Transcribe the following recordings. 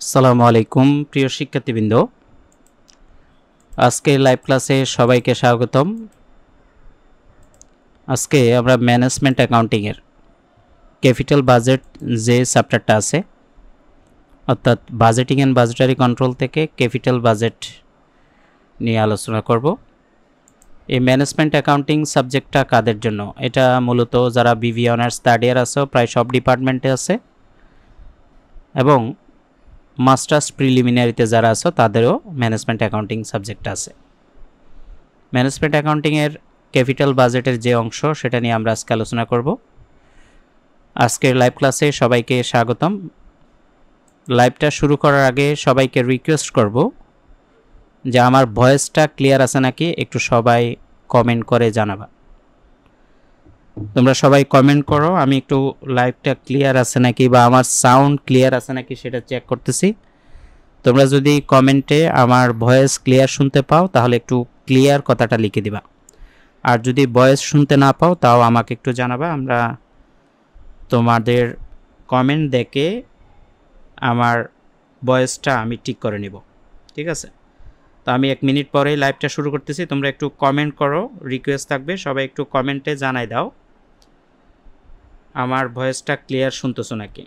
আসসালামু আলাইকুম প্রিয় শিক্ষার্থীবৃন্দ, আজকে লাইভ ক্লাসে সবাইকে স্বাগতম। আজকে আমরা ম্যানেজমেন্ট অ্যাকাউন্টিংয়ের ক্যাপিটাল বাজেট যে চ্যাপ্টারটা আছে, অর্থাৎ বাজেটিং অ্যান্ড বাজেটারি কন্ট্রোল থেকে ক্যাপিটাল বাজেট নিয়ে আলোচনা করব। এই ম্যানেজমেন্ট অ্যাকাউন্টিং সাবজেক্টটা কাদের জন্য? এটা মূলত যারা বিবি অনার্স থার্ড ইয়ার আছে, প্রায় সব ডিপার্টমেন্টে আছে, এবং মাস্টার্স প্রিলিমিনারিতে যারা আছো তাদেরও ম্যানেজমেন্ট অ্যাকাউন্টিং সাবজেক্ট আছে। ম্যানেজমেন্ট অ্যাকাউন্টিংয়ের ক্যাপিটাল বাজেটের যে অংশ সেটা নিয়ে আমরা আজকে আলোচনা করব। আজকের লাইভ ক্লাসে সবাইকে স্বাগতম। লাইভটা শুরু করার আগে সবাইকে রিকোয়েস্ট করব যে আমার ভয়েসটা ক্লিয়ার আছে নাকি একটু সবাই কমেন্ট করে জানাবা। তোমরা সবাই কমেন্ট করো, আমি একটু লাইভটা ক্লিয়ার আছে নাকি বা আমার সাউন্ড ক্লিয়ার আছে নাকি সেটা চেক করতেছি। তোমরা যদি কমেন্টে আমার ভয়েস ক্লিয়ার শুনতে পাও তাহলে একটু ক্লিয়ার কথাটা লিখে দিবা, আর যদি ভয়েস শুনতে না পাও তাও আমাকে একটু জানাবা। আমরা তোমাদের কমেন্ট দেখে আমার ভয়েসটা আমি ঠিক করে নিব, ঠিক আছে? তো আমি 1 মিনিট পরেই লাইভটা শুরু করতেছি, তোমরা একটু কমেন্ট করো, রিকোয়েস্ট থাকবে সবাই একটু কমেন্টে জানাই দাও আমার ভয়েসটা ক্লিয়ার শুনতেছো নাকি।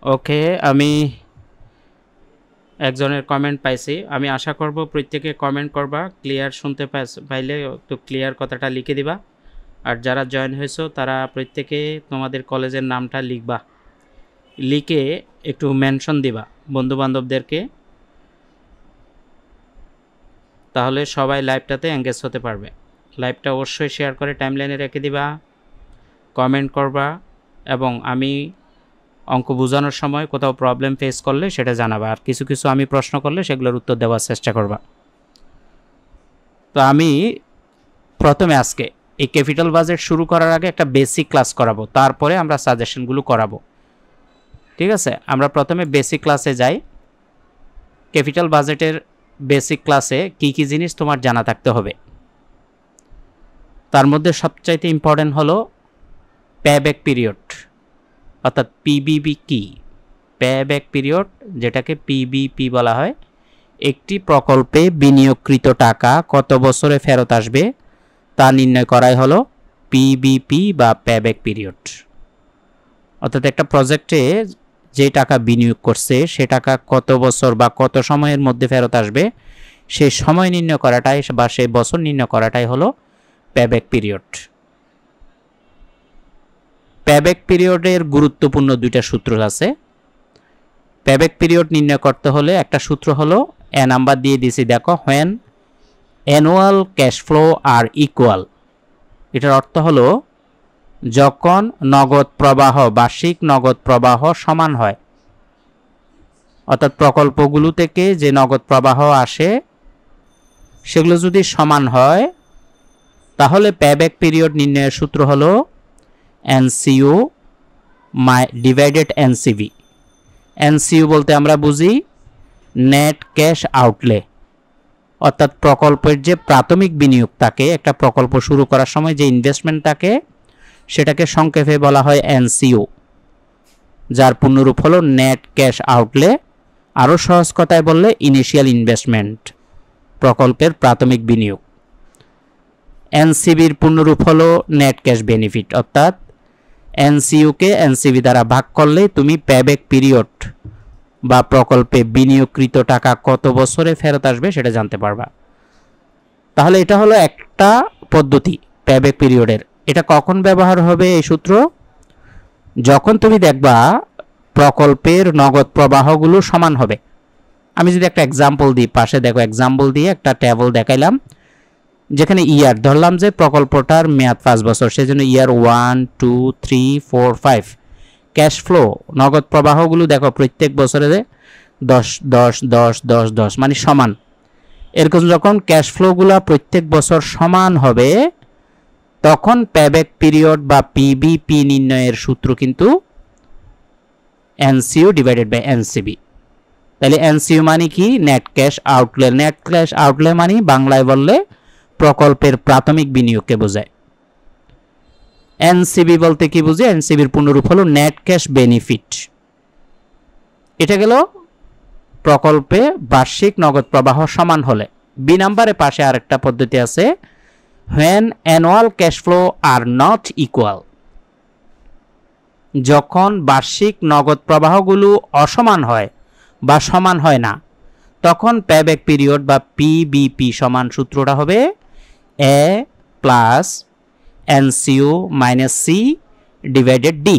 ওকে, আমি একজনের কমেন্ট পাইছি। আমি আশা করব প্রত্যেকে কমেন্ট করবা, ক্লিয়ার শুনতে পাইলে একটু ক্লিয়ার কথাটা লিখে দিবা। আর যারা জয়েন হয়েছো তারা প্রত্যেকে তোমাদের কলেজের নামটা লিখবা, লিখে একটু মেনশন দিবা বন্ধুবান্ধবদেরকে, তাহলে সবাই লাইভটাতে এঙ্গেজ হতে পারবে। লাইভটা অবশ্যই শেয়ার করে টাইমলাইনে রেখে দিবা, কমেন্ট করবা, এবং আমি অঙ্ক বোঝানোর সময় কোথাও প্রবলেম ফেস করলে সেটা জানাবা, আর কিছু কিছু আমি প্রশ্ন করলে সেগুলোর উত্তর দেওয়ার চেষ্টা করবা। তো আমি প্রথমে আজকে এই ক্যাপিটাল বাজেট শুরু করার আগে একটা বেসিক ক্লাস করাবো, তারপরে আমরা সাজেশনগুলো করাবো, ঠিক আছে? আমরা প্রথমে বেসিক ক্লাসে যাই। ক্যাপিটাল বাজেটের বেসিক ক্লাসে কি কি জিনিস তোমার জানা থাকতে হবে, তার মধ্যে সবচাইতে ইম্পর্টেন্ট হলো পেব্যাক পিরিয়ড, অর্থাৎ পিবিপি কি? পেব্যাক পিরিয়ড, যেটাকে পিবিপি বলা হয়। একটি প্রকল্পে বিনিয়োগকৃত টাকা কত বছরে ফেরত আসবে তা নির্ণয় করাই হলো পিবিপি বা পেব্যাক পিরিয়ড। অর্থাৎ একটা প্রজেক্টে যে টাকা বিনিয়োগ করছে সে টাকা কত বছর বা কত সময়ের মধ্যে ফেরত আসবে সেই সময় নির্ণয় করাটাই বা সেই বছর নির্ণয় করাটাই হলো পেব্যাক পিরিয়ড। পেব্যাক পিরিয়ডের গুরুত্বপূর্ণ দুইটা সূত্র আছে। পেব্যাক পিরিয়ড নির্ণয় করতে হলে একটা সূত্র হলো, এ নাম্বার দিয়ে দিয়েছি দেখো, when annual cash flow are equal. এটার অর্থ হলো যখন নগদ প্রবাহ, বার্ষিক নগদ প্রবাহ সমান হয়, অর্থাৎ প্রকল্পগুলো থেকে যে নগদ প্রবাহ আসে সেগুলো যদি সমান হয় তাহলে পেব্যাক পিরিয়ড নির্ণয়ের সূত্র হলো এনসিইউ ডিভাইডেড এনসিভি। এনসিইউ বলতে আমরা বুঝি নেট ক্যাশ আউটলে, অর্থাৎ প্রকল্পের যে প্রাথমিক বিনিয়োগ থাকে, একটা প্রকল্প শুরু করার সময় যে ইনভেস্টমেন্ট থাকে সেটাকে সংক্ষেপে বলা হয় এনসিইউ, যার পূর্ণরূপ হলো নেট ক্যাশ আউটলে। আরও সহজ কথায় বললে ইনিশিয়াল ইনভেস্টমেন্ট, প্রকল্পের প্রাথমিক বিনিয়োগ। এনসিবির পূর্ণরূপ হলো নেট ক্যাশ বেনিফিট, অর্থাৎ এনসিইউকে এনসিবি দ্বারা ভাগ করলে তুমি পেব্যাক পিরিয়ড বা প্রকল্পে বিনিয়োগকৃত টাকা কত বছরে ফেরত আসবে সেটা জানতে পারবা। তাহলে এটা হলো একটা পদ্ধতি পেব্যাক পিরিয়ডের। এটা কখন ব্যবহার হবে এই সূত্র? যখন তুমি দেখবা প্রকল্পের নগদ প্রবাহগুলো সমান হবে। আমি যদি একটা এক্সাম্পল দিই, পাশে দেখো এক্সাম্পল দিয়ে একটা টেবল দেখাইলাম, যেখানে ইয়ার ধরলাম যে প্রকল্পটার মেয়াদ 5 বছর, সেজন্য ইয়ার 1, 2, 3, 4, 5। ক্যাশ ফ্লো নগদ প্রবাহগুলো দেখো প্রত্যেক বছরে 10, 10, 10, 10, 10 মানে সমান। এরকম যখন ক্যাশ ফ্লোগুলো প্রত্যেক বছর সমান হবে তখন পেব্যাক পিরিয়ড বা পিবিপি নির্ণয়ের সূত্র কিন্তু এনসিইউ ডিভাইডেড বাই এনসিবি। তাহলে এনসিইউ মানে কি? Net cash outlay. Net cash outlay মানে বাংলায় বললে প্রকল্পের প্রাথমিক বিনিয়োগকে বোঝায়। এনসিবি বলতে কি বুঝি? এনসিবির পূর্ণরূপ হলো নেট ক্যাশ বেনিফিট। এটা গেল প্রকল্পে বার্ষিক নগদ প্রবাহ সমান হলে। বি নাম্বারে পাশে আরেকটা পদ্ধতি আছে, when annual cash flow are not equal। যখন বার্ষিক নগদ প্রবাহগুলো অসমান হয় বা সমান হয় না তখন পেব্যাক পিরিয়ড বা পিবিপি সমান সূত্রটা হবে A plus NCU minus C divided D.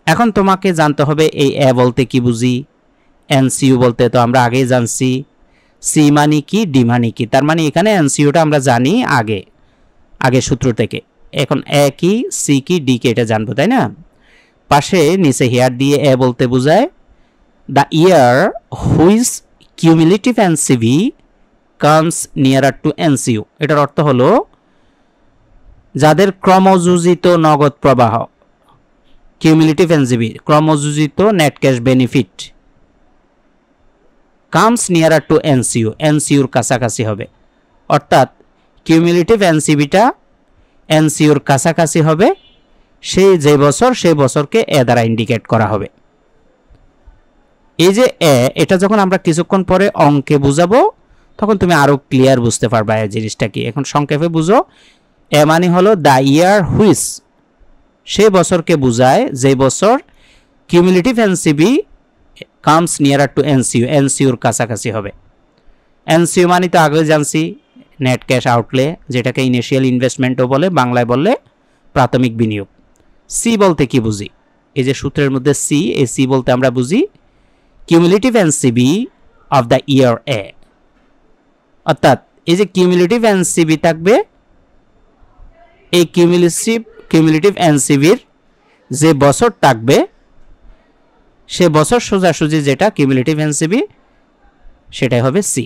এখন তোমাকে জানতে হবে এই এ বলতে কি বুঝি, এনসিইউ বলতে তো আমরা আগেই জানছি, সি মানে কি, ডি মানে কি। তার মানে এখানে এনসিইউটা আমরা জানি আগে সূত্র থেকে। এখন এ কি, সি কি, ডি কি এটা জানবো, তাই না? পাশে নিচে হেয়ার দিয়ে এ বলতে বোঝায় the year which cumulative NCV comes nearer to NCU. এটার অর্থ হলো যাদের ক্রমযোজিত নগদ প্রবাহ, কিউমুলেটিভ এনসিভি ক্রমযোজিত net cash benefit comes nearer to NCU, এনসিইউর কাছাকাছি হবে। অর্থাৎ কিউমুলেটিভ এনসিভিটা এনসিইউর কাছাকাছি হবে সেই যে বছর, সেই বছরকে এ দ্বারা ইন্ডিকেট করা হবে। এই যে এ, এটা যখন আমরা কিছুক্ষণ পরে অঙ্কে বুঝাবো তখন তুমি আরো ক্লিয়ার বুঝতে পারবা এই জিনিসটা কি। এখন সংক্ষেপে বুঝো, এ মানে হলো দ্য ইয়ার হুইচ, সেই বছরকে বোঝায় যে বছর cumulative NCV comes nearer to NCU, এনসিইউর কাছাকাছি হবে। এনসিইউ মানে তো আগে জানছি নেট ক্যাশ আউটলে, যেটাকে ইনিশিয়াল ইনভেস্টমেন্টও বলে, বাংলায় বললে প্রাথমিক বিনিয়োগ। সি বলতে কি বুঝি? এই যে সূত্রের মধ্যে সি, এই সি বলতে আমরা বুঝি cumulative NCB of the year A. অর্থাৎ এই যে কিউমুলেটিভ এনসিবি থাকবে, এই কিউমুলেটিভ এনসিবির যে বছর থাকবে সে বছর সোজাসুজি যেটা কিউমুলেটিভ এনসিবি সেটাই হবে সি।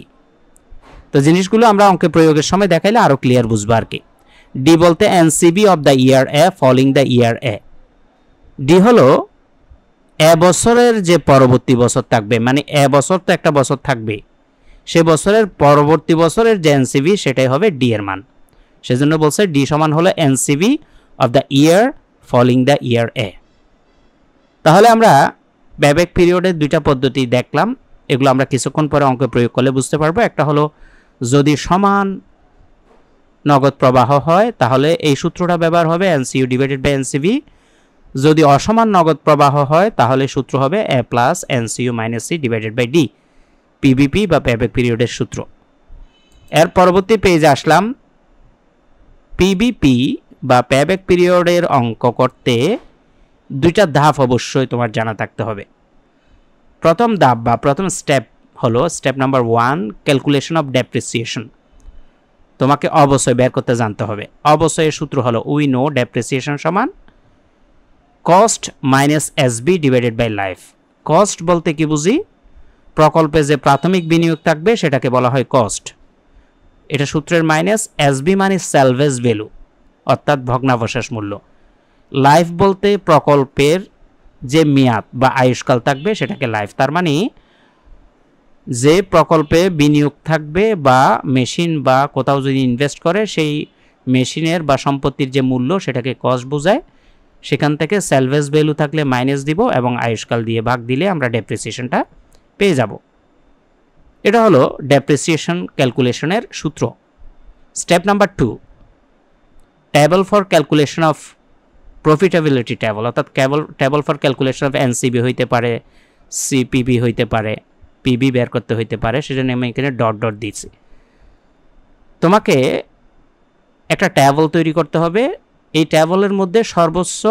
তো জিনিসগুলো আমরা অঙ্কে প্রয়োগের সময় দেখাইলে আরো ক্লিয়ার বুঝবো আর কি। ডি বলতে NCB of the year A following the year A. D হলো এ বছরের যে পরবর্তী বছর থাকবে, মানে এ বছর তো একটা বছর থাকবে, সে বছরের পরবর্তী বছরের যে এনসিবি সেটাই হবে ডি এর মান। সেজন্য বলছে ডি সমান হলো NCB of the year following the year A. তাহলে আমরা পেব্যাক পিরিয়ডের দুইটা পদ্ধতি দেখলাম, এগুলো আমরা কিছুক্ষণ পরে অঙ্কে প্রয়োগ করলে বুঝতে পারবো। একটা হলো যদি সমান নগদ প্রবাহ হয় তাহলে এই সূত্রটা ব্যবহার হবে এনসিইউ ডিভাইডেড বাই এনসিবি। যদি অসমান নগদ প্রবাহ হয় তাহলে সূত্র হবে A plus NCU minus C divided by D, PBP বা পেব্যাক পিরিয়ডের সূত্র। এর পরবর্তী পেজে আসলাম। পিবিপি বা পেব্যাক পিরিয়ডের অঙ্ক করতে দুইটা ধাপ অবশ্যই তোমার জানা থাকতে হবে। প্রথম ধাপ বা প্রথম স্টেপ হলো step number 1, calculation of depreciation. তোমাকে অবশ্যই বের করতে জানতে হবে। অবশ্যই সূত্র হলো উই নো ডেপ্রিসিয়েশন সমান cost minus SB divided by life. Cost বলতে কি বুঝি? প্রকল্পে যে প্রাথমিক বিনিয়োগ থাকবে সেটাকে বলা হয় কস্ট, এটা সূত্রের মাইনাস। এসবি মানে স্যালভেজ ভ্যালু অর্থাৎ ভগ্নাবশেষ মূল্য। লাইফ বলতে প্রকল্পের যে মেয়াদ বা আয়ুষ্কাল থাকবে সেটাকে লাইফ। তার মানে যে প্রকল্পে বিনিয়োগ থাকবে বা মেশিন বা কোথাও যদি ইনভেস্ট করে সেই মেশিনের বা সম্পত্তির যে মূল্য সেটাকে কস্ট বোঝায়। সেখান থেকে স্যালভেজ ভ্যালু থাকলে মাইনাস দিব এবং আয়ুষ্কাল দিয়ে ভাগ দিলে আমরা ডেপ্রিসিয়েশনটা পেয়ে যাব। এটা হলো ডেপ্রিসিয়েশন ক্যালকুলেশনের সূত্র। Step number 2, table for calculation of profitability table. অর্থাৎ table for calculation of NCB হইতে পারে, সিপিবি হইতে পারে, পিবি বের করতে হইতে পারে, সেজন্য আমি এখানে ডট ডট দিচ্ছি। তোমাকে একটা টেবল তৈরি করতে হবে। এই টেবলের মধ্যে সর্বোচ্চ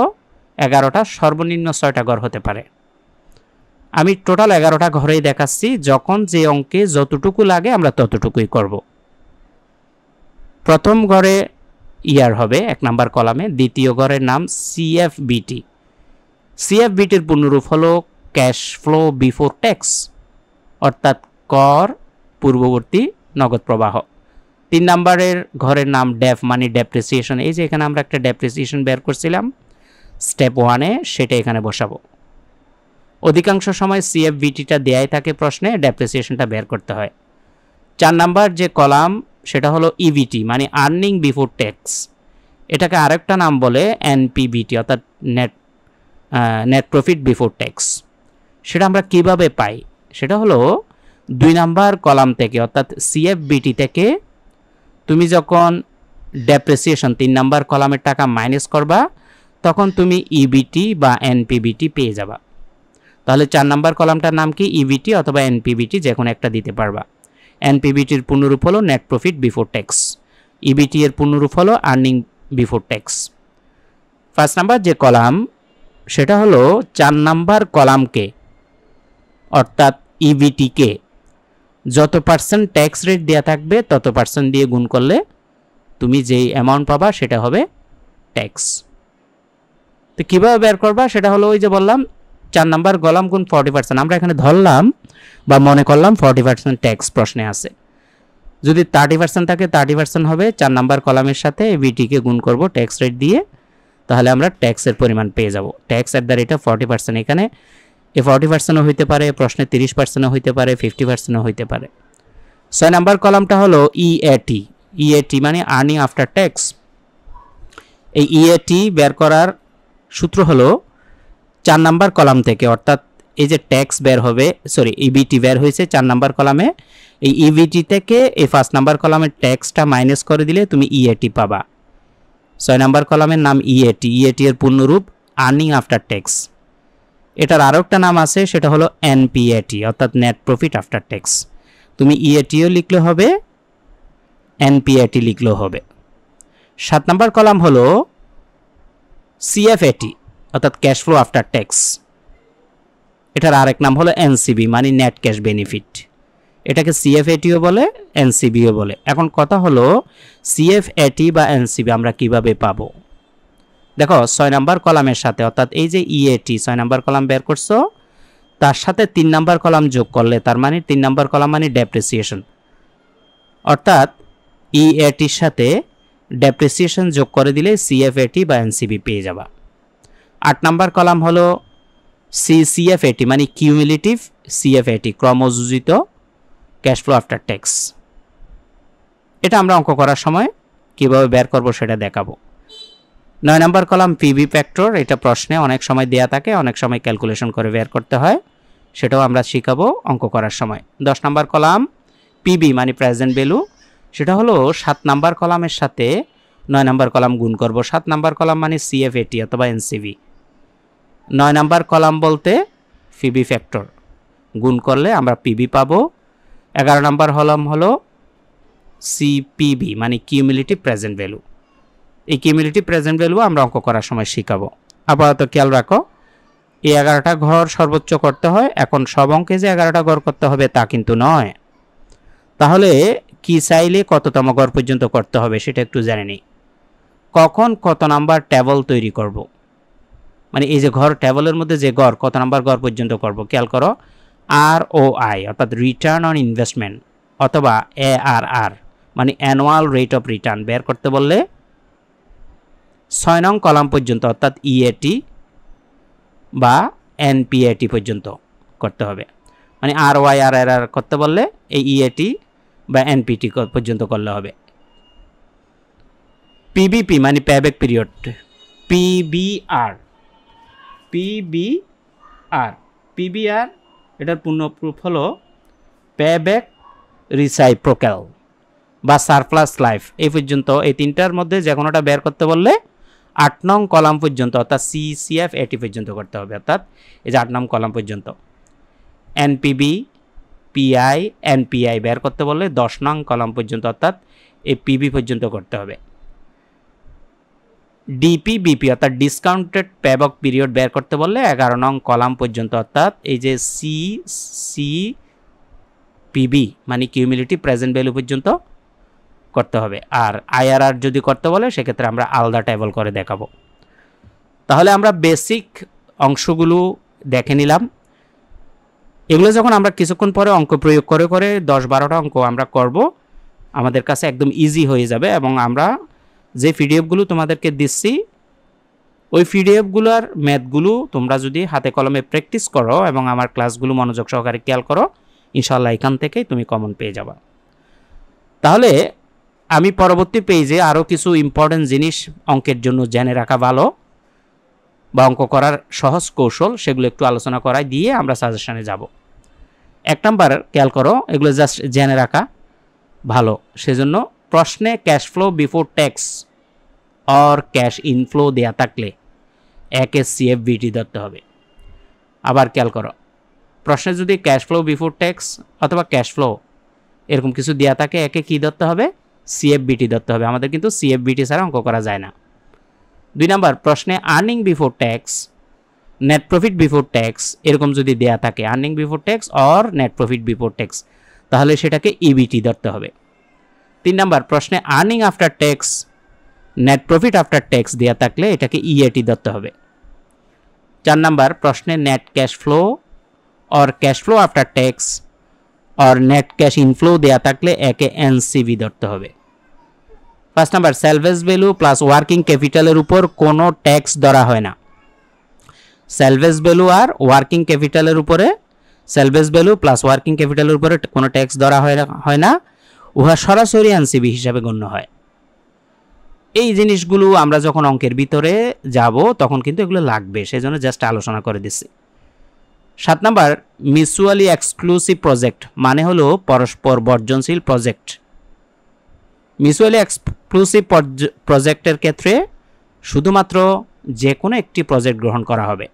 11টা, সর্বনিম্ন 6টা ঘর হতে পারে। আমি টোটাল 11টা ঘরেই দেখাচ্ছি, যখন যে অঙ্কে যতটুকু লাগে আমরা ততটুকুই করব। প্রথম ঘরে ইয়ার হবে 1 নাম্বার কলামে, দ্বিতীয় ঘরের নাম সিএফবিটি। সিএফবিটির পূর্ণরূপ হলো ক্যাশ ফ্লো বিফোর ট্যাক্স, অর্থাৎ কর পূর্ববর্তী নগদ প্রবাহ। 3 নাম্বারের ঘরের নাম ডেপ মানে ডেপ্রিসিয়েশন। এই যে এখানে আমরা একটা ডেপ্রিসিয়েশন বের করছিলাম স্টেপ 1-এ, সেটা এখানে বসাবো। অধিকাংশ সময় সিএফবিটিটা দেয়াই থাকে প্রশ্নে, ডেপ্রিসিয়েশনটা বের করতে হয়। 4 নাম্বার যে কলাম সেটা হলো ইভিটি মানে আর্নিং বিফোর ট্যাক্স। এটাকে আরেকটা নাম বলে এনপিবিটি অর্থাৎ নেট প্রফিট বিফোর ট্যাক্স। সেটা আমরা কিভাবে পাই? সেটা হলো 2 নাম্বার কলাম থেকে অর্থাৎ সিএফবিটি থেকে তুমি যখন ডেপ্রিসিয়েশন 3 নাম্বার কলামের টাকা মাইনাস করবা তখন তুমি ইবিটি বা এনপিবিটি পেয়ে যাবা। তাহলে 4 নাম্বার কলামটার নাম কি? ইবিটি অথবা এনপিবিটি, যে কোনো একটা দিতে পারবা। এনপিবিটির পূর্ণরূপ হলো net profit before tax, EBIT এর পূর্ণরূপ হলো আর্নিং বিফোর ট্যাক্স। 1 নাম্বার যে কলাম সেটা হলো 4 নাম্বার কলামকে অর্থাৎ ইবিটিকে যত পার্সেন্ট ট্যাক্স রেট দেওয়া থাকবে তত পার্সেন্ট দিয়ে গুণ করলে তুমি যেই অ্যামাউন্ট পাবা সেটা হবে ট্যাক্স। তো কীভাবে বের করবা? সেটা হলো ওই যে বললাম 4 নাম্বার কলাম গুণ 40%। আমরা এখানে ধরলাম বা মনে করলাম 40% ট্যাক্স প্রশ্নে আছে। যদি 30% থাকে 30% হবে 4 নাম্বার কলামের সাথে ইবিটিকে গুণ করব ট্যাক্স রেট দিয়ে, তাহলে আমরা ট্যাক্সের পরিমাণ পেয়ে যাব। Tax at the rate of 40%। এখানে 40%ও হইতে পারে, প্রশ্নে 30%ও হইতে পারে, 50%ও হইতে পারে। 6 নাম্বার কলামটা হলো ইএটি। ইএটি মানে আর্নিং আফটার ট্যাক্স। এই ইএটি বের করার সূত্র হলো 4 নাম্বার কলাম থেকে অর্থাৎ এই যে ট্যাক্স বের হবে, সরি ইবিটি বের হয়েছে 4 নাম্বার কলামে, এই ইবিটি থেকে এই 1 নাম্বার কলামের ট্যাক্সটা মাইনাস করে দিলে তুমি ইএটি পাবা। 6 নাম্বার কলামের নাম ইএটি। ইএটি এর পূর্ণরূপ আর্নিং আফটার ট্যাক্স। এটার আরও একটা নাম আছে, সেটা হলো এনপিএটি অর্থাৎ নেট প্রফিট আফটার ট্যাক্স। তুমি ইএটিও লিখলে হবে, এনপিএটি লিখলেও হবে। 7 নাম্বার কলাম হলো সিএফএটি অর্থাৎ ক্যাশ ফ্লো আফটার ট্যাক্স। এটার আরেক নাম হলো এনসিবি মানে নেট ক্যাশ বেনিফিট। এটাকে সিএফএটিও বলে, এনসিবিও বলে। এখন কথা হলো সিএফএটি বা এনসিবি আমরা কিভাবে পাবো? দেখো 6 নাম্বার কলামের সাথে অর্থাৎ এই যে ইএটি 6 নাম্বার কলাম বের করছো, তার সাথে 3 নাম্বার কলাম যোগ করলে তার মানে 3 নাম্বার কলাম মানে ডেপ্রিসিয়েশন, অর্থাৎ ইএটির সাথে ডেপ্রিসিয়েশন যোগ করে দিলে সিএফএটি বা এনসিবি পেয়ে যাবা। 8 নাম্বার কলাম হলো সিএফএটি মানে কিউমুলেটিভ সিএফএটি ক্রমযোজিত ক্যাশ ফ্লো আফটার ট্যাক্স। এটা আমরা অঙ্ক করার সময় কিভাবে বের করব সেটা দেখাবো। 9 নাম্বার কলাম পিবি ফ্যাক্টর। এটা প্রশ্নে অনেক সময় দেয়া থাকে, অনেক সময় ক্যালকুলেশন করে বের করতে হয়, সেটাও আমরা শিখাবো অঙ্ক করার সময়। 10 নাম্বার কলাম পিবি মানে প্রেজেন্ট ভ্যালু। সেটা হলো 7 নাম্বার কলামের সাথে 9 নাম্বার কলাম গুণ করব। 7 নাম্বার কলাম মানে সিএফএটি অথবা এনসিবি। 9 নাম্বার কলাম বলতে পিবি ফ্যাক্টর, গুণ করলে আমরা পিবি পাবো। 11 নাম্বার কলাম হলো সিপিবি মানে কিউমুলেটিভ প্রেজেন্ট ভ্যালু। এই কিউমুলেটিভ প্রেজেন্ট ভ্যালু আমরা অঙ্ক করার সময় শিখাবো। আপাতত খেয়াল রাখো এই 11টা ঘর সর্বোচ্চ করতে হয়। এখন সব অঙ্কে যে 11টা ঘর করতে হবে তা কিন্তু নয়। তাহলে কি চাইলে কততম ঘর পর্যন্ত করতে হবে সেটা একটু জেনে নিই। কখন কত নাম্বার টেবল তৈরি করব, মানে এই যে ঘর টেবলের মধ্যে যে ঘর কত নাম্বার ঘর পর্যন্ত করব খেয়াল করো। ROI অর্থাৎ রিটার্ন অন ইনভেস্টমেন্ট অথবা ARR মানে অ্যানুয়াল রেট অফ রিটার্ন বের করতে বললে 6 নং কলাম পর্যন্ত অর্থাৎ ইএটি বা এনপিএটি পর্যন্ত করতে হবে। মানে ROI RRR করতে বললে এই ইএটি বা এনপিটি পর্যন্ত করলে হবে। পিবিপি মানে পেব্যাক পিরিয়ড। পিবিআর এটার পূর্ণরূপ হলো পেব্যাক রিসাইপ্রোক্যাল বা সারপ্লাস লাইফ। এই পর্যন্ত এই তিনটার মধ্যে যে কোনোটা বের করতে বললে 8 নং কলাম পর্যন্ত অর্থাৎ সিসিএফএটি পর্যন্ত করতে হবে, অর্থাৎ এই যে 8 নং কলাম পর্যন্ত। এনপিবি পিআই এনপিআই বের করতে বললে 10 নং কলাম পর্যন্ত অর্থাৎ এই পিবি পর্যন্ত করতে হবে। ডিপিবিপি অর্থাৎ ডিসকাউন্টেড পেব্যাক পিরিয়ড বের করতে বললে 11 নং কলাম পর্যন্ত অর্থাৎ এই যে সিপিবি মানে কিউমুলেটিভ প্রেজেন্ট ভ্যালু পর্যন্ত করতে হবে। আর আইআরআর যদি করতে বলে সেক্ষেত্রে আমরা আলাদা টেবল করে দেখাবো। তাহলে আমরা বেসিক অংশগুলো দেখে নিলাম। এগুলো যখন আমরা কিছুক্ষণ পরে অঙ্ক প্রয়োগ করে করে 10-12টা অঙ্ক আমরা করব, আমাদের কাছে একদম ইজি হয়ে যাবে। এবং আমরা যে পিডিএফগুলো তোমাদেরকে দিচ্ছি ওই পিডিএফগুলোর ম্যাথগুলো তোমরা যদি হাতে কলমে প্র্যাকটিস করো এবং আমার ক্লাসগুলো মনোযোগ সহকারে খেয়াল করো, ইনশাল্লাহ এখান থেকেই তুমি কমন পেয়ে যাবা। তাহলে আমি পরবর্তী পেজে আরও কিছু ইম্পর্টেন্ট জিনিস অঙ্কের জন্য জেনে রাখা ভালো বা অঙ্ক করার সহজ কৌশল সেগুলো একটু আলোচনা করাই দিয়ে আমরা সাজেশনে যাব। 1 নাম্বার খেয়াল করো, এগুলো জাস্ট জেনে রাখা ভালো। সেজন্য প্রশ্নে cash flow before tax or cash inflow দেয়া থাকলে একে সিএফবিটি ধরতে হবে। আবার খেয়াল করো, প্রশ্নে যদি ক্যাশ ফ্লো বিফোর ট্যাক্স অথবা ক্যাশ ফ্লো এরকম কিছু দেওয়া থাকে একে কী ধরতে হবে? সিএফবিটি ধরতে হবে। আমাদের কিন্তু সিএফবিটি ছাড়া অঙ্ক করা যায় না। 2 নাম্বার প্রশ্নে earning before tax, net profit before tax এরকম যদি দেয়া থাকে, earning before tax or net profit before tax, তাহলে সেটাকে ইবিটি ধরতে হবে। 3 নাম্বার প্রশ্নে earning after tax, net profit after tax দেয়া থাকলে এটাকে ইএটি ধরতে হবে। 4 নাম্বার প্রশ্নে net cash flow or cash flow after tax or net cash inflow দেয়া থাকলে একে এনসিভি ধরতে হবে। 5 নাম্বার সেলভেজ ভ্যালু প্লাস ওয়ার্কিং ক্যাপিটালের উপর কোনো ট্যাক্স ধরা হয় না। সেলভেজ ভ্যালু আর ওয়ার্কিং ক্যাপিটালের উপরে, সেলভেজ ভ্যালু প্লাস ওয়ার্কিং ক্যাপিটালের উপরে কোনো ট্যাক্স ধরা হয় না, উহা সরাসরি এনসিভি হিসাবে গণ্য হয়। এই জিনিসগুলো আমরা যখন অঙ্কের ভিতরে যাব তখন কিন্তু এগুলো লাগবে, সেজন্য জাস্ট আলোচনা করে দিচ্ছি। 7 নাম্বার মিউচুয়ালি এক্সক্লুসিভ প্রজেক্ট মানে হলো পরস্পর বর্জনশীল প্রজেক্ট। মিউচুয়ালি এক্সক্লুসিভ প্রজেক্টের ক্ষেত্রে শুধুমাত্র যে কোনো একটি প্রজেক্ট গ্রহণ করা হবে।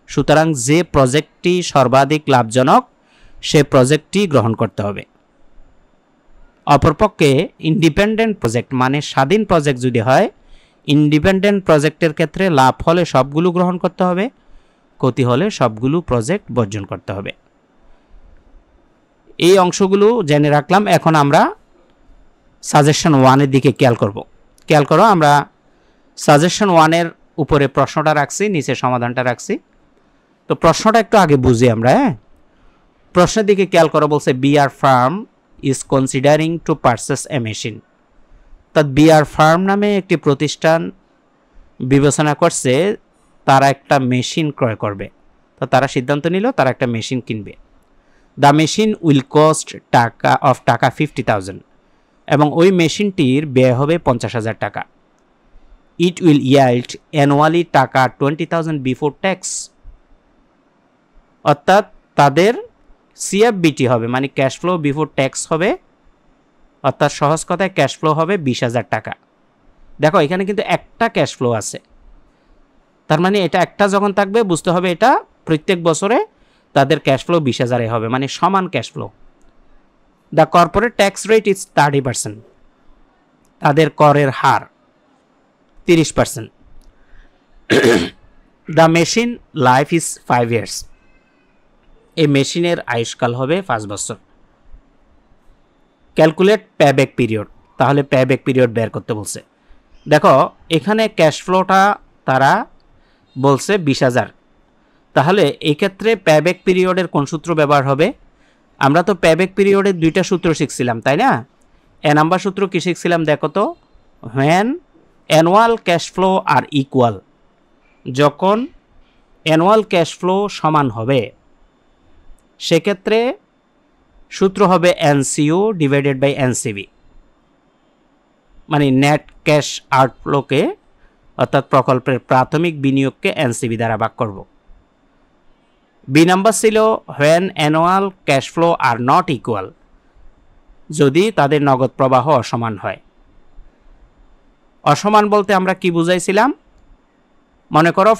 সুতরাং যে প্রজেক্টটি সর্বাধিক লাভজনক সে প্রজেক্টটি গ্রহণ করতে হবে। অপরপক্ষে ইন্ডিপেন্ডেন্ট প্রজেক্ট মানে স্বাধীন প্রজেক্ট যদি হয়, ইন্ডিপেন্ডেন্ট প্রজেক্টের ক্ষেত্রে লাভ হলে সবগুলো গ্রহণ করতে হবে, ক্ষতি হলে সবগুলো প্রজেক্ট বর্জন করতে হবে। এই অংশগুলো জেনে রাখলাম। এখন আমরা সাজেশন 1-এর দিকে খেয়াল করব। খেয়াল করো, আমরা সাজেশন 1-এর উপরে প্রশ্নটা রাখছি, নিচে সমাধানটা রাখছি। তো প্রশ্নটা একটু আগে বুঝি আমরা। প্রশ্নের দিকে খেয়াল করো, বলছে BR firm is considering to purchase a machine. তা বিআর ফার্ম নামে একটি প্রতিষ্ঠান বিবেচনা করছে তারা একটা মেশিন ক্রয় করবে। তো তারা সিদ্ধান্ত নিল তারা একটা মেশিন কিনবে। দ্য মেশিন উইল কস্ট টাকা 50,000 এবং ওই মেশিনটির ব্যয় হবে 50,000 টাকা। ইট উইল ইয়াল্ড অ্যানুয়ালি টাকা 20,000 বিফোর ট্যাক্স। অর্থাৎ তাদের সিএফবিটি হবে মানে ক্যাশ ফ্লো বিফোর ট্যাক্স হবে, অর্থাৎ সহজ কথায় ক্যাশ ফ্লো হবে 20,000 টাকা। দেখো এখানে কিন্তু একটা ক্যাশ ফ্লো আছে, তার মানে এটা একটা যখন থাকবে বুঝতে হবে এটা প্রত্যেক বছরে তাদের ক্যাশ ফ্লো 20,000 হবে, মানে সমান cash flow. The corporate tax rate is 30%, তাদের করের হার 30%। The machine life is 5 years, এই মেশিনের আয়ুষ্কাল হবে 5 বছর। ক্যালকুলেট পেব্যাক পিরিয়ড, তাহলে পেব্যাক পিরিয়ড বের করতে বলছে। দেখো এখানে ক্যাশ ফ্লোটা তারা বলছে 20,000, তাহলে এই ক্ষেত্রে পেব্যাক পিরিয়ডের কোন সূত্র ব্যবহার হবে? আমরা তো পেব্যাক পিরিয়ডের 2টা সূত্র শিখছিলাম, তাই না? এ নাম্বার সূত্র কি শিখছিলাম দেখো তো, when annual cash flow are equal, যখন অ্যানুয়াল ক্যাশ ফ্লো সমান হবে সেক্ষেত্রে সূত্র হবে এনসিও ডিভাইডেড বাই এনসিবি, মানে নেট ক্যাশ আউটফ্লোকে অর্থাৎ প্রকল্পের প্রাথমিক বিনিয়োগকে এনসিবি দ্বারা ভাগ করব। বি নাম্বার ছিল when annual cash flow are not equal, যদি তাদের নগদ প্রবাহ অসমান হয়। অসমান বলতে আমরা কি বুঝাইছিলাম? মনে করো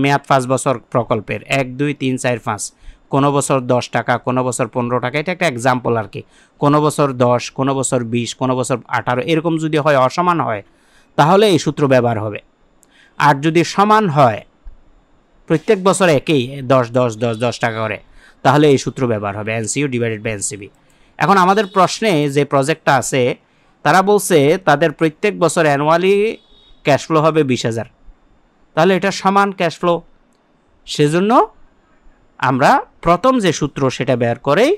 মেয়াদ 5 বছর প্রকল্পের 1, 2, 3, 4, 5, কোনো বছর 10 টাকা, কোনো বছর 15 টাকা, এটা একটা এক্সাম্পল আর কি। কোনো বছর 10, কোনো বছর 20, কোনো বছর 18, এরকম যদি হয় অসমান হয় তাহলে এই সূত্র ব্যবহার হবে। আর যদি সমান হয় প্রত্যেক বছর একই 10, 10, 10, 10 টাকা করে, তাহলে এই সূত্র ব্যবহার হবে এনসিও ডিভাইডেড বাই এনসিবি। এখন আমাদের প্রশ্নে যে প্রজেক্টটা আছে তারা বলছে তাদের প্রত্যেক বছর অ্যানুয়ালি ক্যাশ ফ্লো হবে 20,000, তাহলে এটা সমান ক্যাশ ফ্লো, সেজন্য আমরা প্রথম যে সূত্র সেটা বের করেই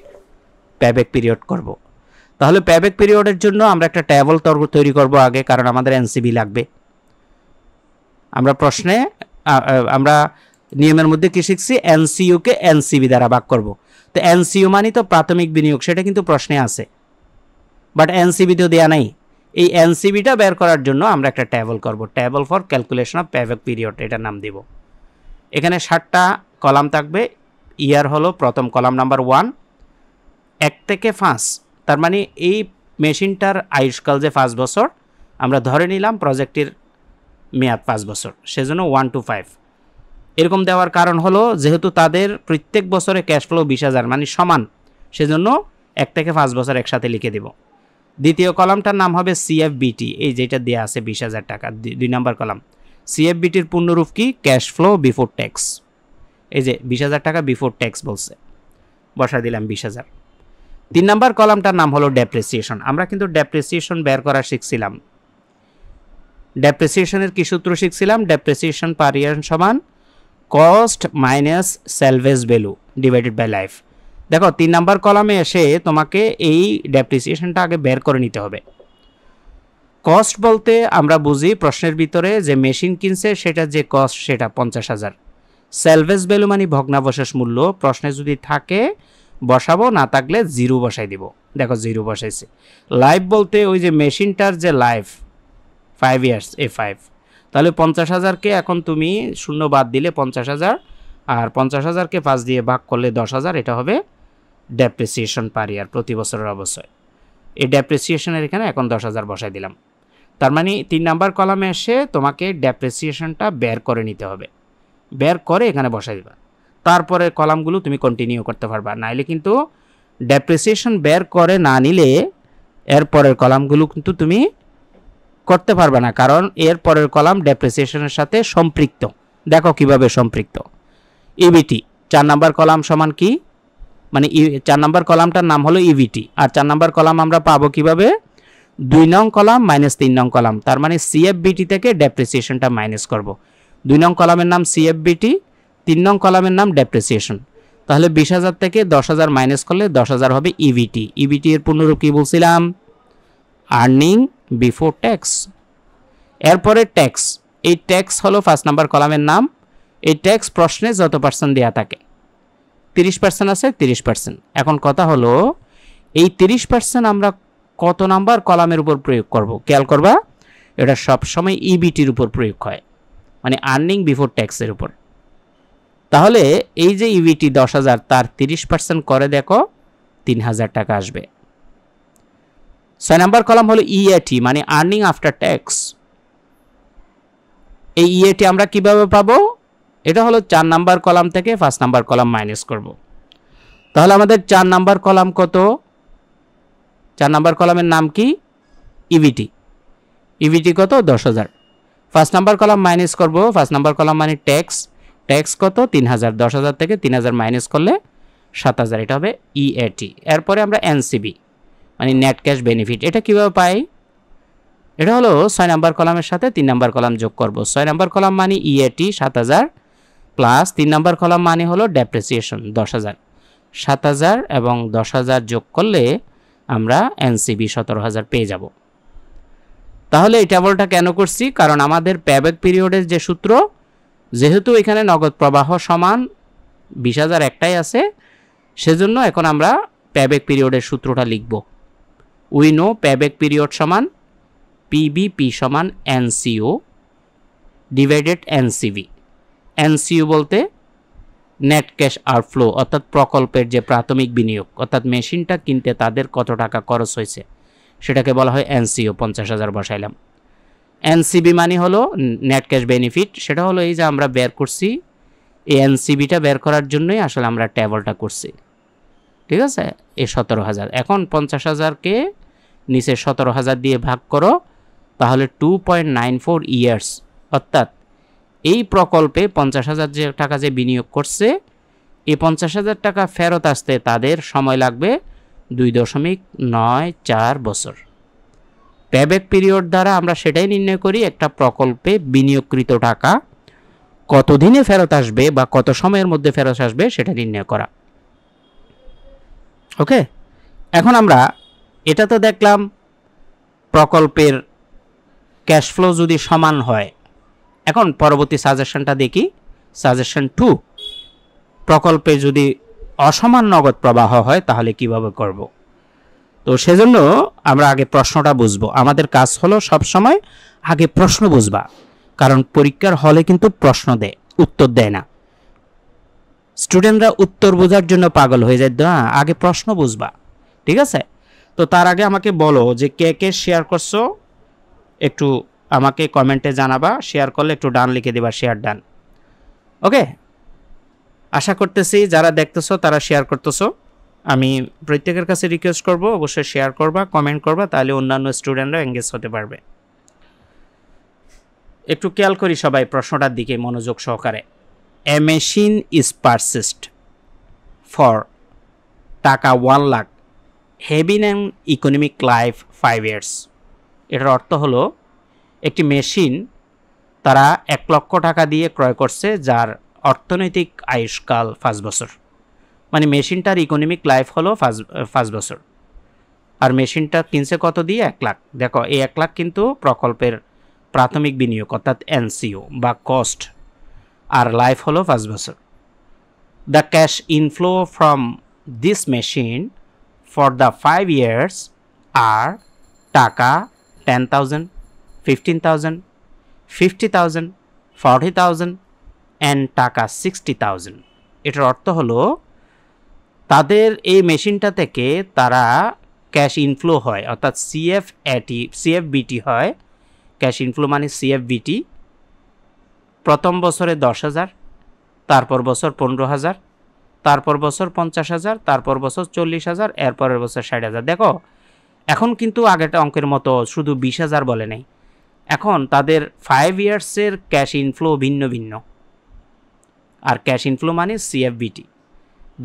পেব্যাক পিরিয়ড করব। তাহলে পেব্যাক পিরিয়ডের জন্য আমরা একটা টেবল তৈরি করব আগে, কারণ আমাদের এনসিবি লাগবে। আমরা প্রশ্নে আমরা নিয়মের মধ্যে কি শিখছি, এনসিইউকে এনসিবি দ্বারা ভাগ করব। তো এনসিইউ মানে তো প্রাথমিক বিনিয়োগ, সেটা কিন্তু প্রশ্নে আছে, বাট এনসিবি তো দেওয়া নাই। এই এনসিবিটা বের করার জন্য আমরা একটা টেবল করব, table for calculation of payback period, এটার নাম দিব। এখানে 7টা কলাম থাকবে। ইয়ার হলো প্রথম কলাম নাম্বার 1, 1 থেকে 5, তার মানে এই মেশিনটার আয়ুষ্কাল যে 5 বছর, আমরা ধরে নিলাম প্রজেক্টের মেয়াদ 5 বছর, সেজন্য 1 to 5 এরকম দেওয়ার কারণ হলো যেহেতু তাদের প্রত্যেক বছরে ক্যাশ ফ্লো 20,000 মানে সমান, সেজন্য 1 থেকে 5 বছর একসাথে লিখে দেব। দ্বিতীয় কলামটার নাম হবে সিএফবিটি, এই যেটা দেওয়া আছে 20,000 টাকা। 2 নম্বর কলাম সিএফবিটির পূর্ণরূপ কি, ক্যাশ ফ্লো বিফোর ট্যাক্স। এই যে 20,000 টাকা বিফোর ট্যাক্স বলছে, বসা দিলাম 20,000। 3 নম্বর কলামটার নাম হলো ডেপ্রিসিয়েশন। আমরা কিন্তু ডেপ্রিসিয়েশন বের করা শিখছিলাম। ডেপ্রিসিয়েশনের কি সূত্র শিখছিলাম, ডেপ্রিসিয়েশন পার ইয়ার সমান cost minus salvage value divided by life. দেখো 3 নম্বর কলামে এসে তোমাকে এই ডেপ্রিসিয়েশনটা আগে বের করে নিতে হবে। কস্ট বলতে আমরা বুঝি প্রশ্নের ভিতরে যে মেশিন কিনছে সেটা যে কস্ট সেটা 50,000। সেলভেজ ভ্যালু মানে ভগ্নাবশেষ মূল্য, প্রশ্নে যদি থাকে বসাবো, না থাকলে 0 বসাই দিব। দেখো 0 বসাইছে। লাইফ বলতে ওই যে মেশিনটার যে লাইফ 5 ইয়ার্স, A5। তাহলে 50,000কে এখন তুমি শূন্য বাদ দিলে 50,000, আর 50,000কে 5 দিয়ে ভাগ করলে 10,000, এটা হবে ডেপ্রিসিয়েশন পার ইয়ার, প্রতি বছরের অবশ্যই। এই ডেপ্রিসিয়েশনের এখানে এখন 10,000 বসাই দিলাম। তার মানে 3 নাম্বার কলামে এসে তোমাকে ডেপ্রিসিয়েশনটা বের করে নিতে হবে, বের করে এখানে বসাই দিবা। তারপরে কলামগুলো তুমি কন্টিনিউ করতে পারবা, নাইলে কিন্তু ডেপ্রিসিয়েশন বের করে না নিলে এরপরের কলামগুলো কিন্তু তুমি করতে পারবে না, কারণ এর পরের কলাম ডেপ্রিসিয়েশনের সাথে সম্পৃক্ত। দেখো কিভাবে সম্পৃক্ত। ইবিটি 4 নাম্বার কলাম সমান কি, মানে 4 নাম্বার কলামটার নাম হলো ইবিটি, আর 4 নাম্বার কলাম আমরা পাবো কিভাবে, 2 নং কলাম মাইনাস 3 নং কলাম, তার মানে সিএফবিটি থেকে ডেপ্রিসিয়েশনটা মাইনাস করব। 2 নং কলামের নাম সিএফবিটি, 3 নং কলামের নাম ডেপ্রিসিয়েশন। তাহলে 20,000 থেকে 10,000 মাইনাস করলে 10,000 হবে ইবিটি। ইবিটি এর পূর্ণরূপ কি বলছিলাম, আর্নিং বিফোর ট্যাক্স। এরপরে ট্যাক্স, এই ট্যাক্স হলো 5 নাম্বার কলামের নাম। এই ট্যাক্স প্রশ্নে যত পার্সেন্ট দেওয়া থাকে, 30% আছে, 30%। এখন কথা হলো এই 30% আমরা কত নাম্বার কলামের উপর প্রয়োগ করব, খেয়াল করবা, এটা সবসময় ইবিটির উপর প্রয়োগ হয়, মানে আর্নিং বিফোর ট্যাক্সের উপর। তাহলে এই যে ইবিটি 10,000, তার 30% করে দেখো 3,000 টাকা আসবে। 6 নাম্বার কলাম হলো ইএটি, মানে আর্নিং আফটার ট্যাক্স। এই ইএটি আমরা কিভাবে পাবো, এটা হলো 4 নাম্বার কলাম থেকে 5 নাম্বার কলাম মাইনাস করব। তাহলে আমাদের 4 নাম্বার কলাম কত, 4 নাম্বার কলামের নাম কি, ইবিটি। ইবিটি কত, 10,000। 5 নাম্বার কলাম মাইনাস করব, 5 নাম্বার কলাম মানে ট্যাক্স। ট্যাক্স কত, 3,000। 10,000 থেকে 3,000 মাইনাস করলে 7,000, এটা হবে ইএটি। এরপরে আমরা এনসিবি মানে নেট ক্যাশ বেনিফিট, এটা কিভাবে পাই, এটা হলো 6 নাম্বার কলামের সাথে 3 নাম্বার কলাম যোগ করব। 6 নাম্বার কলাম মানে ইএটি 7,000 প্লাস 3 নাম্বার কলাম মানে হলো ডেপ্রিসিয়েশন 10,000। 7,000 এবং 10,000 যোগ করলে আমরা এনসিবি 17,000 পেয়ে যাব। তাহলে এই টেবলটা কেন করছি, কারণ আমাদের পেব্যাক পিরিয়ডের যে সূত্র, যেহেতু এখানে নগদ প্রবাহ সমান 20,000 একটাই আছে, সেজন্য এখন আমরা পেব্যাক পিরিয়ডের সূত্রটা লিখব। উই নো পেব্যাক পিরিয়ড সমান পিবিপি সমান এনসিও ডিভাইডেড এনসিবি। এনসিও বলতে নেট ক্যাশ আউটফ্লো, অর্থাৎ প্রকল্পের যে প্রাথমিক বিনিয়োগ, অর্থাৎ মেশিনটা কিনতে তাদের কত টাকা খরচ হয়েছে সেটাকে বলা হয় এনসিও। 50,000 বসাইলাম। এনসিবি মানে হলো নেট ক্যাশ বেনিফিট, সেটা হলো এই যে আমরা বের করছি, এই এনসিবিটা বের করার জন্যই আসলে আমরা টেবলটা করছি, ঠিক আছে। এই 17,000, এখন 50,000কে নিচে 17,000 দিয়ে ভাগ করো, তাহলে 2.94 ইয়ার্স, অর্থাৎ এই প্রকল্পে 50,000 যে টাকা যে বিনিয়োগ করছে, এই 50,000 টাকা ফেরত আসতে তাদের সময় লাগবে 2.94 বছর। পেব্যাক পিরিয়ড দ্বারা আমরা সেটাই নির্ণয় করি, একটা প্রকল্পে বিনিয়োগকৃত টাকা কতদিনে ফেরত আসবে বা কত সময়ের মধ্যে ফেরত আসবে সেটা নির্ণয় করা। ওকে, এখন আমরা এটা তো দেখলাম প্রকল্পের ক্যাশ ফ্লো যদি সমান হয়। এখন পরবর্তী সাজেশনটা দেখি, সাজেশন 2, প্রকল্পে যদি অসমান নগদ প্রবাহ হয় তাহলে কিভাবে করব। তো সেজন্য আমরা আগে প্রশ্নটা বুঝবো। আমাদের কাজ হলো সবসময় আগে প্রশ্ন বুঝবা, কারণ পরীক্ষার হলে কিন্তু প্রশ্ন দেয়, উত্তর দেয় না। স্টুডেন্টরা উত্তর বোঝার জন্য পাগল হয়ে যায়, না আগে প্রশ্ন বুঝবা, ঠিক আছে? তো তার আগে আমাকে বলো যে কে কে শেয়ার করছো, একটু আমাকে কমেন্টে জানাবা। শেয়ার করলে একটু ডান লিখে দিবা, শেয়ার ডান। ওকে, আশা করতেছি যারা দেখতেছো তারা শেয়ার করতেছো। আমি প্রত্যেকের কাছে রিকোয়েস্ট করব অবশ্যই শেয়ার করবা, কমেন্ট করবা, তাহলে অন্যান্য স্টুডেন্টরা এঙ্গেজ হতে পারবে। একটু খেয়াল করি সবাই প্রশ্নটার দিকে মনোযোগ সহকারে। এ মেশিন ইজ পারচেসড ফর টাকা 1 lakh, having an economic life 5 years. এটার অর্থ হলো একটি মেশিন তারা 1 লক্ষ টাকা দিয়ে ক্রয় করছে, যার অর্থনৈতিক আয়ুষ্কাল 5 বছর। মানে মেশিনটার ইকোনমিক লাইফ হলো 5 বছর, আর মেশিনটা কিনছে কত দিয়ে? 1 লাখ। দেখো এই 1 লাখ কিন্তু প্রকল্পের প্রাথমিক বিনিয়োগ অর্থাৎ এনসিও বা কস্ট, আর লাইফ হলো 5 বছর। The cash inflow from this machine for the 5 years আর টাকা 10,000, 15,000, 50,000, 40,000 অ্যান্ড টাকা 60,000। এটার অর্থ হলো তাদের এই মেশিনটা থেকে তারা ক্যাশ ইনফ্লো হয়, অর্থাৎ সিএফবিটি হয়। ক্যাশ ইনফ্লো মানে সিএফবিটি। প্রথম বছরে 10,000, তারপর বছর 15,000, তারপর বছর 50,000, তারপর বছর 40,000, এরপরের বছর 60,000। দেখো এখন কিন্তু আগেটা অঙ্কের মতো শুধু 20,000 বলে নেই, এখন তাদের 5 ইয়ার্সের ক্যাশ ইনফ্লো ভিন্ন ভিন্ন। আর ক্যাশ ইনফ্লো মানে সিএফবিটি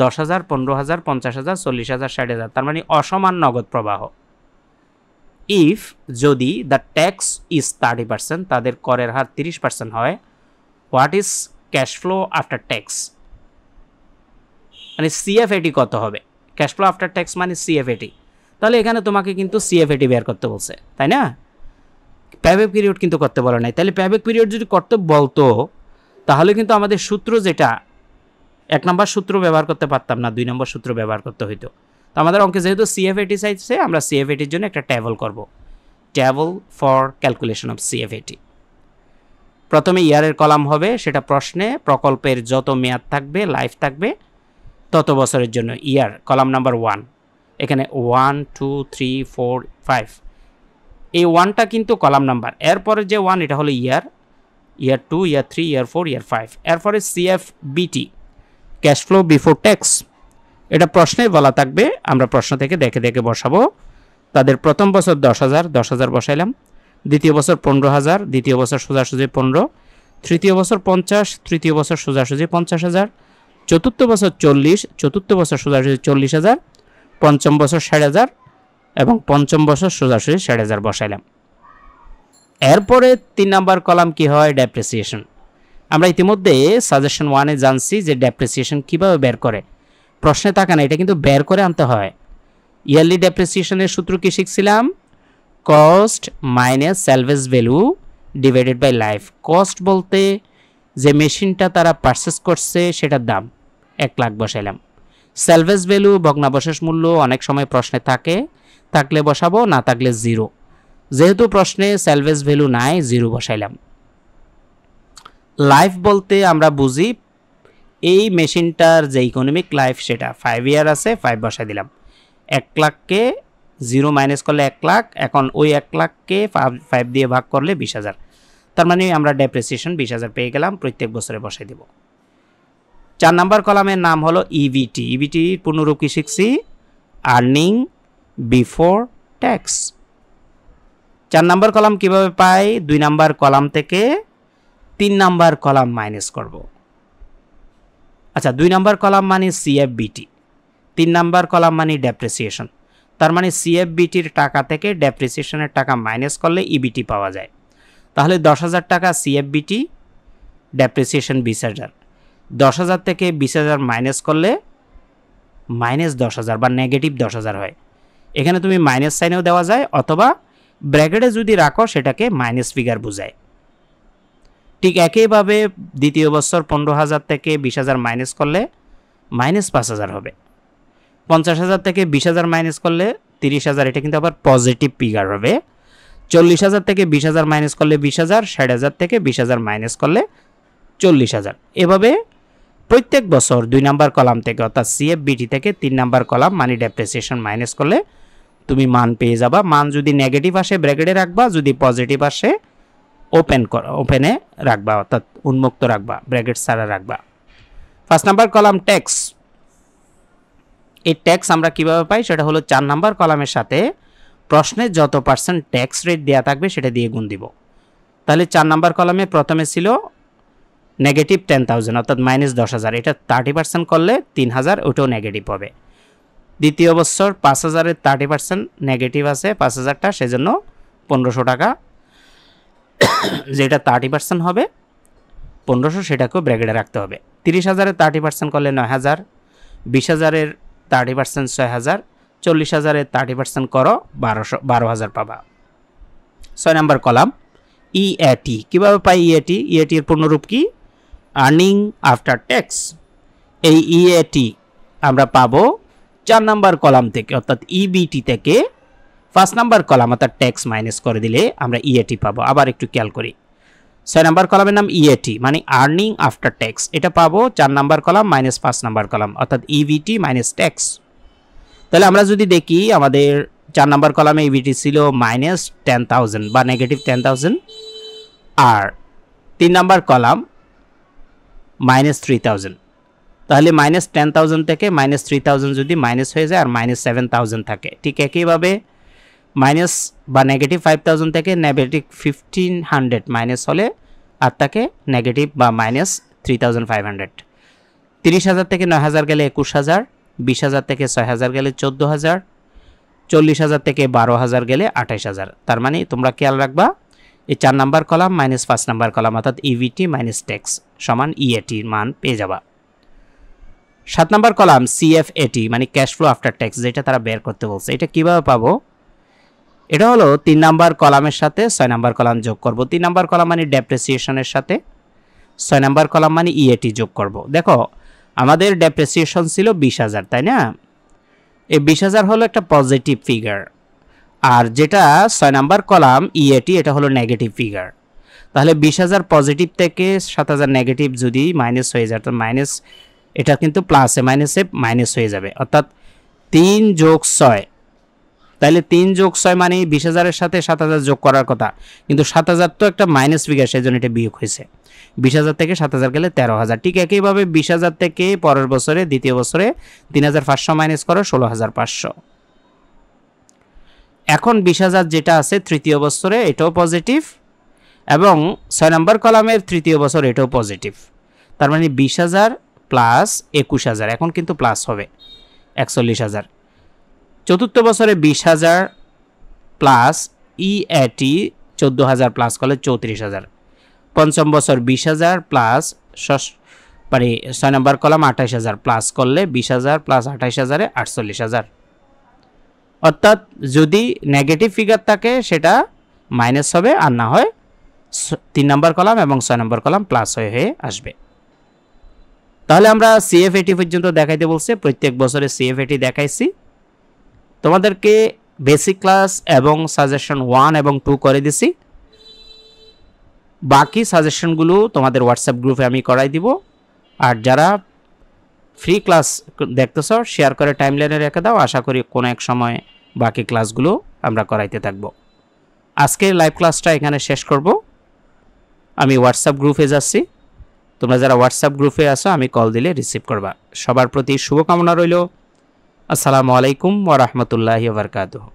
10,000, 15,000, 50,000, 40,000, 60,000, তার মানে অসমান নগদ প্রবাহ। ইফ যদি দ্য ট্যাক্স ইজ 30%, তাদের করের হার 30% হয়, what is cash flow after tax? মানে সিএফএটি কত হবে? ক্যাশ ফ্লো আফটার ট্যাক্স মানে সিএফএটি। তাহলে এখানে তোমাকে কিন্তু সিএফএটি বের করতে বলছে, তাই না? প্যাব্যাক পিরিয়ড কিন্তু করতে বলে নাই। তাহলে প্যাব্যাক পিরিয়ড যদি করতে বলতো তাহলে কিন্তু আমাদের সূত্র যেটা 1 নম্বর সূত্র ব্যবহার করতে পারতাম না, 2 নম্বর সূত্র ব্যবহার করতে হইতো। তো আমাদের অঙ্কে যেহেতু সিএফএটি চাইছে, আমরা সিএফএটির জন্য একটা টেবল করব, table for calculation of CFAT. প্রথমে ইয়ারের কলাম হবে, সেটা প্রশ্নে প্রকল্পের যত মেয়াদ থাকবে, লাইফ থাকবে, তত বছরের জন্য ইয়ার, কলাম নাম্বার 1। এখানে 1, 2, 3, 4, 5, এই 1টা কিন্তু কলাম নাম্বার। এরপরে যে 1 এটা হলো ইয়ার, ইয়ার 2, ইয়ার 3, ইয়ার 4, ইয়ার 5। এরপরে সিএফবিটি, ক্যাশ ফ্লো বিফোর ট্যাক্স, এটা প্রশ্নে বলা থাকবে, আমরা প্রশ্ন থেকে দেখে দেখে বসাবো। তাদের প্রথম বছর 10,000, 10,000 বসাইলাম, দ্বিতীয় বছর 15,000, দ্বিতীয় বছর সোজাসুজি 15, তৃতীয় বছর 50, তৃতীয় বছর সোজাসুজি 50,000, চতুর্থ বছর 40, চতুর্থ বছর সোজাসুজি 40,000, পঞ্চম বছর 60,000 এবং পঞ্চম বছর সোজাসুজি 60,000 বসাইলাম। এরপরে 3 নাম্বার কলাম কি হয়? ডেপ্রিসিয়েশন। আমরা ইতিমধ্যে সাজেশন 1-এ জানছি যে ডেপ্রিসিয়েশন কিভাবে বের করে, প্রশ্নে থাকে না, এটা কিন্তু বের করে আনতে হয়। ইয়ারলি ডেপ্রিসিয়েশনের সূত্র কি শিখছিলাম? Cost minus salvage value divided by life. Cost বলতে যে মেশিনটা তারা পারচেস করছে সেটার দাম 1 লাখ বসাইলাম। স্যালভেজ ভ্যালু ভগ্নাবশেষ মূল্য অনেক সময় প্রশ্নে থাকে, থাকলে বসাবো, না থাকলে 0। যেহেতু প্রশ্নে স্যালভেজ ভ্যালু নাই, 0 বসাইলাম। লাইফ বলতে আমরা বুঝি এই মেশিনটার যে ইকোনমিক লাইফ সেটা 5 ইয়ার আছে, 5 বসাই দিলাম। 1 লাখকে 0 মাইনাস করলে 1 লাখ, এখন ওই 1 লাখকে 5 দিয়ে ভাগ করলে 20,000, তার মানে আমরা ডেপ্রিসিয়েশন 20,000 পেয়ে গেলাম, প্রত্যেক বছরে বসাই দেব। 4 নাম্বার কলামের নাম হলো ইভিটি। ইভিটি পূর্ণরূপ কি শিখছি? Earning before tax. 4 number column কিভাবে পাই? 2 নাম্বার কলাম থেকে 3 নাম্বার কলাম মাইনাস করব। আচ্ছা, 2 নাম্বার কলাম মানে সিএফবিটি, 3 নাম্বার কলাম মানে ডেপ্রিসিয়েশন। তার মানে সিএফবিটির টাকা থেকে ডেপ্রিসিয়েশনের টাকা মাইনাস করলে ইবিটি পাওয়া যায়। তাহলে 10,000 টাকা সিএফবিটি, ডেপ্রিসিয়েশন 20,000, 10,000 থেকে 20,000 মাইনাস করলে -10,000 বা -10,000 হয়। এখানে তুমি মাইনাস সাইনেও দেওয়া যায় অথবা ব্র্যাকেটে যদি রাখো সেটাকে মাইনাস ফিগার বোঝায়। ঠিক একইভাবে দ্বিতীয় বছর 15,000 থেকে 20,000 মাইনাস করলে -5,000 হবে। 50,000 থেকে 20,000 মাইনাস করলে 30,000, এটা কিন্তু আবার পজিটিভ ফিগার হবে। 40,000 থেকে 20,000 মাইনাস করলে 20,000, 60,000 থেকে 20,000 মাইনাস করলে 40,000। এভাবে প্রত্যেক বছর 2 নাম্বার কলাম থেকে অর্থাৎ CFBT থেকে 3 নাম্বার কলাম মানি ডেপ্রিসিয়েশন মাইনাস করলে তুমি মান পেয়ে যাবা। মান যদি নেগেটিভ আসে ব্র্যাকেটে রাখবা, যদি পজিটিভ আসে ওপেনে রাখবা অর্থাৎ উন্মুক্ত রাখবা, ব্র্যাকেট ছাড়া রাখবা। 1 নাম্বার কলাম ট্যাক্স। এই ট্যাক্স আমরা কিভাবে পাই সেটা হলো 4 নাম্বার কলামের সাথে প্রশ্নে যত পার্সেন্ট ট্যাক্স রেট দেওয়া থাকবে সেটা দিয়ে গুণ দিব। তাহলে 4 নাম্বার কলামে প্রথমে ছিল -10,000 অর্থাৎ -10,000, এটা 30% করলে 3,000, ওটাও নেগেটিভ হবে। দ্বিতীয় বছর 5,000-এর 30% নেগেটিভ আছে 5,000টা, সেজন্য 1,500 টাকা, যেটা 30% হবে 1,500, সেটাকেও ব্র্যাকেটে রাখতে হবে। 30,000-এর 30% করলে 9,000, 20,000-এর 30% 6,000, 40,000-এর 30% করো 12,000 পাবা। 6 নাম্বার কলাম EAT। কীভাবে পাই EAT? EAT এর পূর্ণরূপ কি? Earning after tax. এই EAT আমরা পাবো 4 নাম্বার কলাম থেকে অর্থাৎ EBT থেকে 1 নাম্বার কলাম অর্থাৎ ট্যাক্স মাইনাস করে দিলে আমরা EAT পাবো। আবার একটু খেয়াল করি, 6 নাম্বার কলামের নাম EAT মানে আর্নিং আফটার ট্যাক্স, এটা পাবো 4 number column minus 5 number column অর্থাৎ EBT মাইনাস ট্যাক্স। তাহলে আমরা যদি দেখি আমাদের 4 নাম্বার কলামে EBT ছিল -10,000 বা -10,000, আর 3 নাম্বার কলাম -3,000। তাহলে -10,000 থেকে -3,000 যদি মাইনাস হয়ে যায় আর -7,000 থাকে, ঠিক একইভাবে মাইনাস বা -5,000 থেকে -1,500 মাইনাস হলে আর তাকে নেগেটিভ বা -3,500। 30,000 থেকে 9,000 গেলে 21,000, 20,000 থেকে 6,000 গেলে 14,000, 40,000 থেকে 12,000 গেলে 28,000। তার মানে তোমরা খেয়াল রাখবা এই 4 number column minus 5 number column অর্থাৎ EBT মাইনাস ট্যাক্স সমান EAT মান পেয়ে যাবা। 7 নাম্বার কলাম CFAT মানে ক্যাশ ফ্লো আফটার ট্যাক্স, যেটা তারা বের করতে বলছে। এটা কিভাবে পাবো? এটা হলো 3 নাম্বার কলামের সাথে 6 নাম্বার কলাম যোগ করব। 3 নাম্বার কলাম মানে ডেপ্রিসিয়েশনের সাথে 6 নাম্বার কলাম মানে EAT যোগ করব। দেখো আমাদের ডেপ্রিসিয়েশন ছিল 20,000, তাই না? এই 20,000 হলো একটা পজিটিভ ফিগার, আর যেটা 6 নাম্বার কলাম EAT এটা হলো নেগেটিভ ফিগার। তাহলে 20,000 পজিটিভ থেকে 7,000 নেগেটিভ যদি মাইনাস হয়ে যায় তো মাইনাস, এটা কিন্তু প্লাসে মাইনাসে মাইনাস হয়ে যাবে অর্থাৎ 3 যোগ 6। তাহলে 3 যোগ 6 মানে 20,000-এর সাথে 7,000 যোগ করার কথা, কিন্তু 7,000 তো একটা মাইনাস ফিগার, সেই জন্য এটা বিয়োগ হয়েছে। 20,000 থেকে 7,000 গেলে 13,000। ঠিক একইভাবে 20,000 থেকে পরের বছরে দ্বিতীয় বছরে 3,500 মাইনাস করো 16,500। এখন 20,000 যেটা আছে তৃতীয় বছরে এটাও পজিটিভ এবং 6 নম্বর কলামের তৃতীয় বছর এটাও পজিটিভ। তার মানে 20,000 প্লাস 21,000 এখন কিন্তু প্লাস হবে 41,000। চতুর্থ বছরে 20,000 প্লাস EAT 14,000 প্লাস করলে 34,000। পঞ্চম বছর 20,000 প্লাস 6 নম্বর কলাম 28,000 প্লাস করলে 20,000 প্লাস 28,000 48,000। অর্থাৎ যদি নেগেটিভ ফিগার থাকে সেটা মাইনাস হবে, আর না হয় 3 নম্বর কলাম এবং 6 নম্বর কলাম প্লাস হয়ে আসবে। তাহলে আমরা CFAT পর্যন্ত দেখাইতে বলছে, প্রত্যেক বছরে CFAT দেখাইছি। তোমাদেরকে বেসিক ক্লাস এবং সাজেশন 1 এবং 2 করে দিছি। বাকি সাজেশনগুলো তোমাদের হোয়াটসঅ্যাপ গ্রুপে আমি করাই দিব। আর যারা ফ্রি ক্লাস দেখতেছ শেয়ার করে টাইমলাইনে রেখে দাও, আশা করি কোনো এক সময় বাকি ক্লাসগুলো আমরা করাইতে থাকব। আজকের লাইভ ক্লাসটা এখানে শেষ করব। আমি হোয়াটসঅ্যাপ গ্রুপে যাচ্ছি, তোমরা যারা হোয়াটসঅ্যাপ গ্রুপে আসো আমি কল দিলে রিসিভ করবা। সবার প্রতি শুভকামনা রইল। আসসালামু আলাইকুম ওয়া রাহমাতুল্লাহি ওয়া বারাকাতুহু।